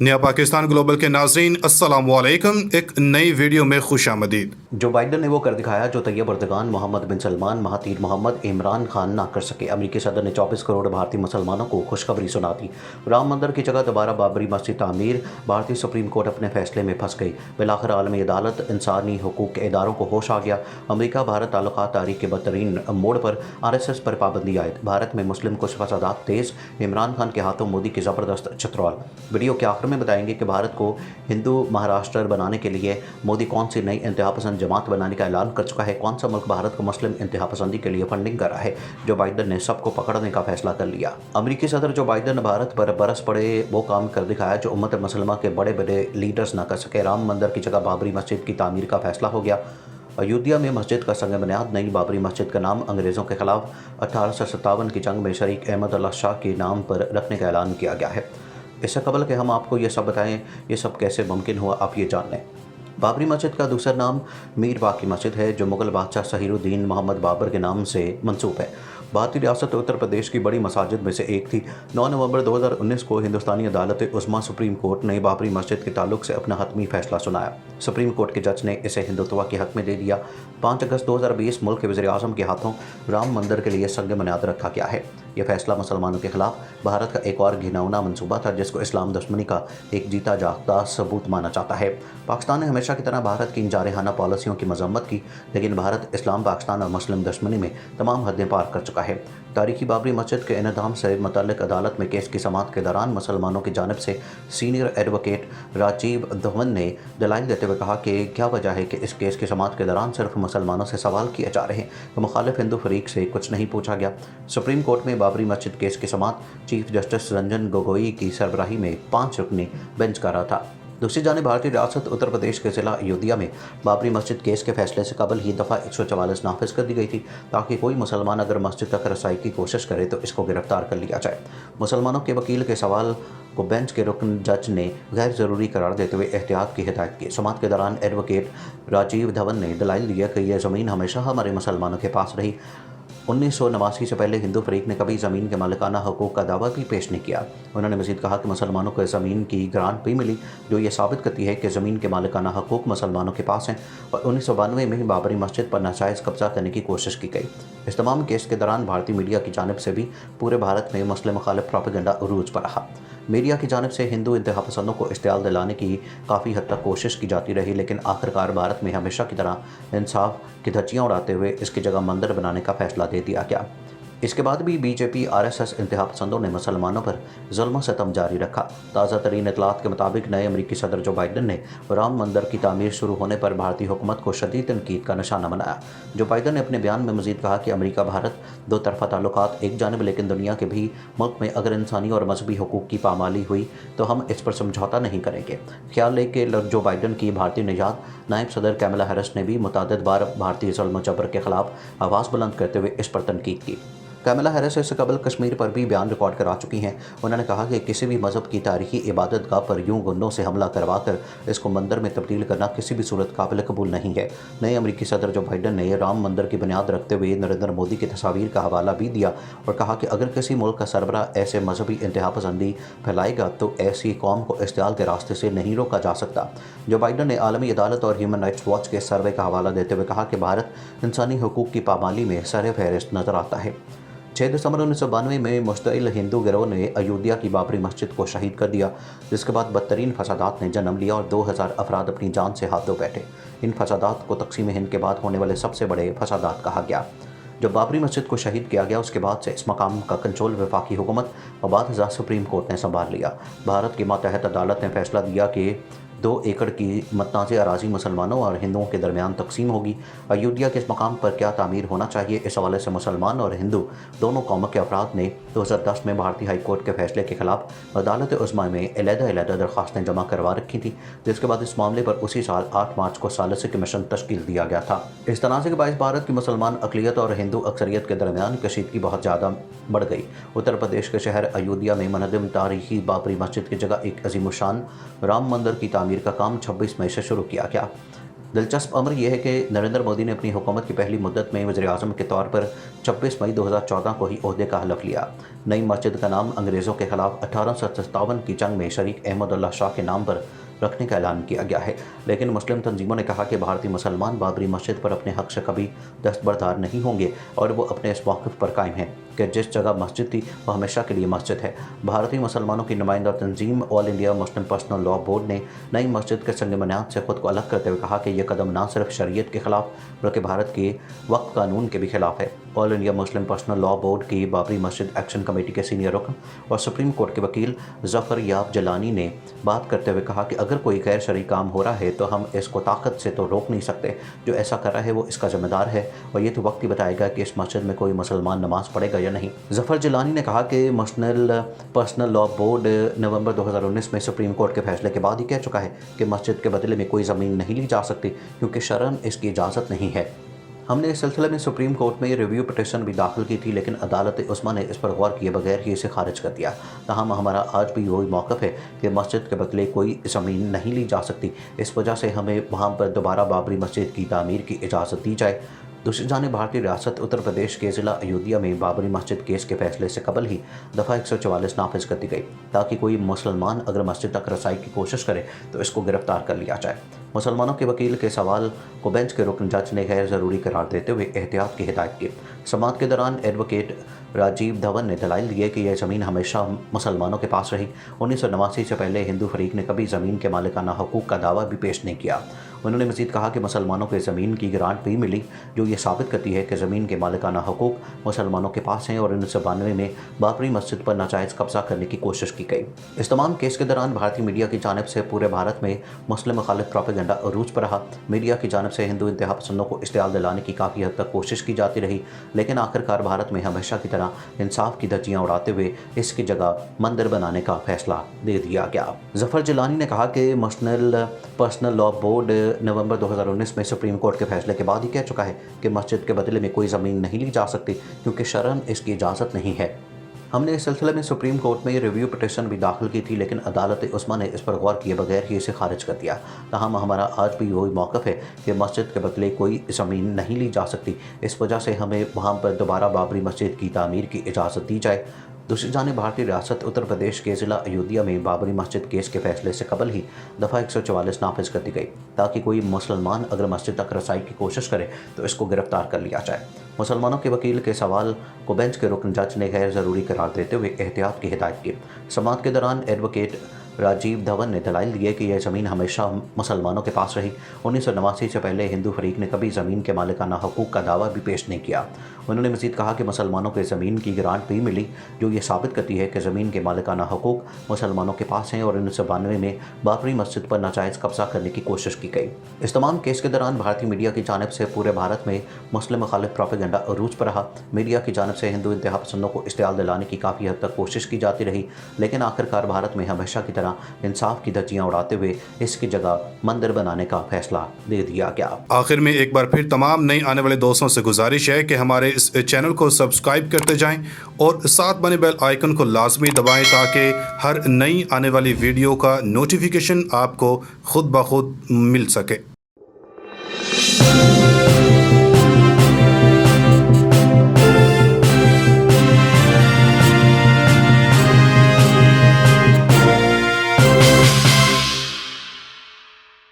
नया पाकिस्तान ग्लोबल के नाजरीन अस्सलाम वालेकुम। एक नई वीडियो में खुश आमदीद। जो बाइडन ने वो कर दिखाया जो तैयब अर्दगान, मोहम्मद बिन सलमान, महातीर मोहम्मद, इमरान खान ना कर सके। अमरीकी सदर ने 24 करोड़ भारतीय मुसलमानों को खुशखबरी सुना दी। राम मंदिर की जगह दोबारा बाबरी मस्जिद तामीर। भारतीय सुप्रीम कोर्ट अपने फैसले में फंस गई। बिलाखिर आलमी अदालत, इंसानी हुकूक के इदारों को होश आ गया। अमरीका भारत ताल्लुकात तारीख के बदतरीन मोड़ पर, RSS पर पाबंदी आयद। भारत में मुस्लिम कुछ फसादात तेज। इमरान खान के हाथों मोदी की ज़बरदस्त चतरौल। वीडियो के आखिर में बताएंगे कि भारत को हिंदू महाराष्ट्र बनाने के लिए मोदी कौन सी नई इंतहा पसंद जमात बनाने का ऐलान कर चुका है। कौन सा मुल्क भारत को मुस्लिम इंतहा पसंदी के लिए फंडिंग कर रहा है। जो बाइडन ने सबको पकड़ने का फैसला कर लिया। अमरीकी सदर जो बाइडन ने भारत पर बरस पड़े वो काम कर दिखाया जो उम्मत मुसलमा के बड़े बड़े लीडर्स ना कर सके। राम मंदिर की जगह बाबरी मस्जिद की तामीर का फैसला हो गया। अयोध्या में मस्जिद का संग बुनियाद, नई बाबरी मस्जिद का नाम अंग्रेज़ों के खिलाफ 1857 की जंग में शरीक अहमद अल्लाह शाह के नाम पर रखने का ऐलान किया गया है। इससे कबल कि हम आपको ये सब बताएं ये सब कैसे मुमकिन हुआ, आप ये जान लें। बाबरी मस्जिद का दूसरा नाम मीर बाकी मस्जिद है जो मुगल बादशाह सहीरुद्दीन मोहम्मद बाबर के नाम से मंसूब है। भारतीय रियासत उत्तर प्रदेश की बड़ी मसाजिद में से एक थी। 9 नवंबर 2019 को हिंदुस्तानी अदालत उस्मा सुप्रीम कोर्ट ने बाबरी मस्जिद के ताल्लुक से अपना हतमी फैसला सुनाया। सुप्रीम कोर्ट के जज ने इसे हिंदुत्व के हक में दे दिया। 5 अगस्त 2020 मुल्क के वज़ीर-ए-आज़म के हाथों राम मंदिर के लिए संग बुनियाद रखा गया है। यह फैसला मुसलमानों के खिलाफ भारत का एक और घिनौना मंसूबा था जिसको इस्लाम दुश्मनी का एक जीता जागता सबूत माना जाता है। पाकिस्तान ने हमेशा की तरह भारत की इन जारहाना पॉलिसियों की मजम्मत की, लेकिन भारत इस्लाम, पाकिस्तान और मुस्लिम दुश्मनी में तमाम हदें पार कर चुका है। तारीखी बाबरी मस्जिद के इन्हदाम से मुतल्लिक अदालत में केस की समाअत के दौरान मुसलमानों की जानिब से सीनियर एडवोकेट राजीव धवन ने दलाइल देते हुए कहा कि क्या वजह है कि इस केस की समाअत के दौरान सिर्फ मुसलमानों से सवाल किए जा रहे हैं तो मुखालिफ हिंदू फरीक से कुछ नहीं पूछा गया। सुप्रीम कोर्ट में बाबरी मस्जिद केस की समाअत चीफ जस्टिस रंजन गोगोई की सरबराही में 5 रुकनी बेंच कर रहा था। दूसरी जानिब भारतीय रियासत उत्तर प्रदेश के ज़िला अयोध्या में बाबरी मस्जिद केस के फैसले से कबल ही दफ़ा 144 नाफिज कर दी गई थी ताकि कोई मुसलमान अगर मस्जिद तक रसाई की कोशिश करे तो इसको गिरफ्तार कर लिया जाए। मुसलमानों के वकील के सवाल को बेंच के रुकन जज ने गैर ज़रूरी करार देते हुए एहतियात की हिदायत की। समाअत के दौरान एडवोकेट राजीव धवन ने दलाइल दिया कि यह ज़मीन हमेशा हमारे मुसलमानों के पास रही। 1989 से पहले हिंदू फरीक ने कभी ज़मीन के मालिकाना हकूक़ का दावा भी पेश नहीं किया। उन्होंने मज़ीद कहा कि मुसलमानों को ज़मीन की ग्रांट भी मिली जो ये साबित करती है कि ज़मीन के मालिकाना हकूक़ मुसलमानों के पास हैं और 1992 में बाबरी मस्जिद पर नाजायज़ कब्ज़ा करने की कोशिश की गई। इस तमाम केस के दौरान भारतीय मीडिया की जानिब से भी पूरे भारत में मुस्लिम मुखालिफ प्रोपेगेंडा उरूज पर रहा। मीडिया की जानिब से हिंदू इंतहा पसंदों को इश्तियाल दिलाने की काफ़ी हद तक कोशिश की जाती रही, लेकिन आखिरकार भारत में हमेशा की तरह इंसाफ की धज्जियाँ उड़ाते हुए इसकी जगह मंदिर बनाने का फैसला दे दिया गया। इसके बाद भी बीजेपी RSS इंतहा पसंदों ने मुसलमानों पर जुल्म सितम जारी रखा। ताज़ा तरीन इतलात के मुताबिक नए अमरीकी सदर जो बाइडन ने राम मंदिर की तामीर शुरू होने पर भारतीय हुकूमत को शदीद तनकीद का निशाना बनाया। जो बाइडन ने अपने बयान में मज़ीद कहा कि अमरीका भारत दो तरफ़ा ताल्लुकात एक जानिब, लेकिन दुनिया के भी मुल्क में अगर इंसानी और मजहबी हुकूक की पामाली हुई तो हम इस पर समझौता नहीं करेंगे। ख्याल है कि जो बाइडन की भारतीय निजात नायब सदर कैमला हैरिस ने भी मुतअद्दिद बार भारतीय जुल्म जबर के खिलाफ आवाज़ बुलंद करते हुए इस पर तनकीद की। कैमला हैरिस इससे कबल कश्मीर पर भी बयान रिकॉर्ड करा चुकी हैं। उन्होंने कहा कि किसी भी मज़हब की तारीखी इबादत गाह पर यूं गुंडों से हमला करवा कर इसको मंदिर में तब्दील करना किसी भी सूरत काबिल कबूल नहीं है। नए अमरीकी सदर जो बाइडन ने राम मंदिर की बुनियाद रखते हुए नरेंद्र मोदी की तस्वीर का हवाला भी दिया और कहा कि अगर किसी मुल्क का सरबरा ऐसे मजहबी इंतहा पसंदी फैलाएगा तो ऐसी कौम को इस्तेमाल के रास्ते से नहीं रोका जा सकता। जो बाइडन ने आलमी अदालत और ह्यूमन राइट्स वॉच के सर्वे का हवाला देते हुए कहा कि भारत इंसानी हुकूक की पामाली में सर फहरिस्त नजर आता है। 6 दिसंबर 1992 में मुश्तइल हिंदू गिरोह ने अयोध्या की बाबरी मस्जिद को शहीद कर दिया, जिसके बाद बदतरीन फसादात ने जन्म लिया और 2000 अफराद अपनी जान से हाथ धो बैठे। इन फसादात को तकसीम हिंद के बाद होने वाले सबसे बड़े फसादात कहा गया। जब बाबरी मस्जिद को शहीद किया गया उसके बाद से इस मकाम का कंट्रोल वफाकी हुकूमत और बाद सुप्रीम कोर्ट ने संभाल लिया। भारत की मातहत अदालत ने फैसला दिया कि 2 एकड़ की मतनाज़ अराज़ी मुसलमानों और हिंदुओं के दरमियान तकसीम होगी। अयोध्या के इस मकाम पर क्या तामीर होना चाहिए, इस हवाले से मुसलमान और हिंदू दोनों कौमों के अफराद ने 2010 में भारतीय हाई कोर्ट के फैसले के खिलाफ अदालत उज़्मा में अलहदा दरख्वास्तें जमा करवा रखी थी, जिसके बाद इस मामले पर उसी साल 8 मार्च को सालिसी कमीशन तश्कील दिया गया था। इस तनाज़े के बायस भारत की मुसलमान अक़लियत और हिंदू अक्सरियत के दरमियान कशीदगी बहुत ज़्यादा बढ़ गई। उत्तर प्रदेश के शहर अयोध्या में मनहदम तारीखी बाबरी मस्जिद की जगह एक अजीमुशान राम मंदिर की तामीर का काम 26 मई से शुरू किया गया। दिलचस्प अमर यह है कि नरेंद्र मोदी ने अपनी हुकूमत की पहली मुद्दत में वज़ीर-ए-आज़म के तौर पर 26 मई 2014 को ही ओहदे का हलफ लिया। नई मस्जिद का नाम अंग्रेज़ों के खिलाफ 1857 की जंग में शरीक अहमदुल्ला शाह के नाम पर रखने का ऐलान किया गया है, लेकिन मुस्लिम तंजीमों ने कहा कि भारतीय मुसलमान बाबरी मस्जिद पर अपने हक़ से कभी दस्तबरदार नहीं होंगे और वो अपने इस मौक़िफ़ पर कायम हैं कि जिस जगह मस्जिद थी वह हमेशा के लिए मस्जिद है। भारतीय मुसलमानों की नुमाइंदा तंजीम All India Muslim Personal Law Board ने नई मस्जिद के संग बुनियाद से खुद को अलग करते हुए कहा कि यह कदम न सिर्फ शरीयत के खिलाफ बल्कि भारत के वक्फ कानून के भी खिलाफ है। All India Muslim Personal Law board की बाबरी मस्जिद एक्शन कमेटी के सीनियर रुकन और सुप्रीम कोर्ट के वकील जफ़र याब जलानी ने बात करते हुए कहा कि अगर कोई गैर शरई काम हो रहा है तो हम इसको ताकत से तो रोक नहीं सकते, जो ऐसा कर रहा है वो इसका जिम्मेदार है और ये तो वक्त ही बताएगा कि इस मस्जिद में कोई मुसलमान नमाज पढ़ेगा या नहीं। जफ़र जलानी ने कहा कि मुस्लिम पर्सनल लॉ बोर्ड नवंबर 2019 में सुप्रीम कोर्ट के फैसले के बाद ही कह चुका है कि मस्जिद के बदले में कोई ज़मीन नहीं ली जा सकती क्योंकि शरअन इसकी इजाज़त नहीं है। हमने इस सिलसिले में सुप्रीम कोर्ट में रिव्यू पिटिशन भी दाखिल की थी, लेकिन अदालत उस्मा ने इस पर गौर किए बगैर ही इसे खारिज कर दिया। ताहम हमारा आज भी वही मौक़िफ़ है कि मस्जिद के बदले कोई ज़मीन नहीं ली जा सकती। इस वजह से हमें वहाँ पर दोबारा बाबरी मस्जिद की तामीर की इजाज़त दी जाए। दूसरी जानिब भारतीय रियासत उत्तर प्रदेश के ज़िला अयोध्या में बाबरी मस्जिद केस के फैसले से कबल ही दफ़ा 144 नाफिज कर दी गई ताकि कोई मुसलमान अगर मस्जिद तक रसाई की कोशिश करे तो इसको गिरफ्तार कर लिया जाए। मुसलमानों के वकील के सवाल को बेंच के रुकन जज ने गैर ज़रूरी करार देते हुए एहतियात की हिदायत की। समाअत के दौरान एडवोकेट राजीव धवन ने दलाइल दिए कि यह ज़मीन हमेशा मुसलमानों के पास रही। 1989 से पहले हिंदू फरीक ने कभी ज़मीन के मालिकाना हकूक़ का दावा भी पेश नहीं किया। उन्होंने मज़ीद कहा कि मुसलमानों को ज़मीन की ग्रांट भी मिली, जो ये साबित करती है कि ज़मीन के मालिकाना हकूक़ मुसलमानों के पास हैं और 1992 में बाबरी मस्जिद पर नाजायज़ कब्ज़ा करने की कोशिश की गई। इस तमाम केस के दौरान भारतीय मीडिया की जानिब से पूरे भारत में मुस्लिम मुखालिफ प्रोपेगेंडा अरूज पर रहा। मीडिया की जानिब से हिंदू इंतहा पसंदों को इश्तियाल दिलाने की काफ़ी हद तक कोशिश की जाती रही, लेकिन आखिरकार भारत में हमेशा की तरह इंसाफ की धज्जियाँ उड़ाते हुए इसकी जगह मंदिर बनाने का फैसला दे दिया गया। जफ़र जलानी ने कहा कि मुस्लिम पर्सनल लॉ बोर्ड नवंबर 2019 में सुप्रीम कोर्ट के फैसले के बाद ही कह चुका है कि मस्जिद के बदले में कोई ज़मीन नहीं ली जा सकती क्योंकि शरअन इसकी इजाज़त नहीं है। हमने इस सिलसिले में सुप्रीम कोर्ट में रिव्यू पिटिशन भी दाखिल की थी, लेकिन अदालत उस्मा ने इस पर गौर किए बगैर ही इसे खारिज कर दिया। ताहम हमारा आज भी वही मौक़िफ़ है कि मस्जिद के बदले कोई ज़मीन नहीं ली जा सकती। इस वजह से हमें वहाँ पर दोबारा बाबरी मस्जिद की तामीर की इजाज़त दी जाए। दूसरी जानिब भारतीय रियासत उत्तर प्रदेश के ज़िला अयोध्या में बाबरी मस्जिद केस के फैसले से कबल ही दफ़ा 144 नाफिज कर दी गई ताकि कोई मुसलमान अगर मस्जिद तक रसाई की कोशिश करे तो इसको गिरफ्तार कर लिया जाए। मुसलमानों के वकील के सवाल को बेंच के रुकन जज ने गैर ज़रूरी करार देते हुए एहतियात की हिदायत की। समाअत के दौरान एडवोकेट राजीव धवन ने दलाइल दिए कि यह ज़मीन हमेशा मुसलमानों के पास रही। 1989 से पहले हिंदू फरीक ने कभी ज़मीन के मालिकाना हकूक़ का दावा भी पेश नहीं किया। उन्होंने मज़ीद कहा कि मुसलमानों को ज़मीन की ग्रांट भी मिली, जो ये साबित करती है कि ज़मीन के मालिकाना हकूक़ मुसलमानों के पास हैं और 1992 में बाबरी मस्जिद पर नाजायज़ कब्ज़ा करने की कोशिश की गई। इस तमाम केस के दौरान भारतीय मीडिया की जानिब से पूरे भारत में मुस्लिम मुखालिफ प्रोपेगेंडा अरूज पर रहा। मीडिया की जानिब से हिंदू इंतहा पसंदों को इश्तियाल दिलाने की काफ़ी हद तक कोशिश की जाती रही, लेकिन आखिरकार भारत में हमेशा की तरह इंसाफ की धज्जियाँ उड़ाते हुए इसकी जगह मंदिर बनाने का फैसला दे दिया गया। आखिर में एक बार फिर तमाम नए आने वाले दोस्तों से गुजारिश है कि हमारे इस चैनल को सब्सक्राइब करते जाएं और साथ बने बेल आइकन को लाजमी दबाएं ताकि हर नई आने वाली वीडियो का नोटिफिकेशन आपको खुद ब खुद मिल सके।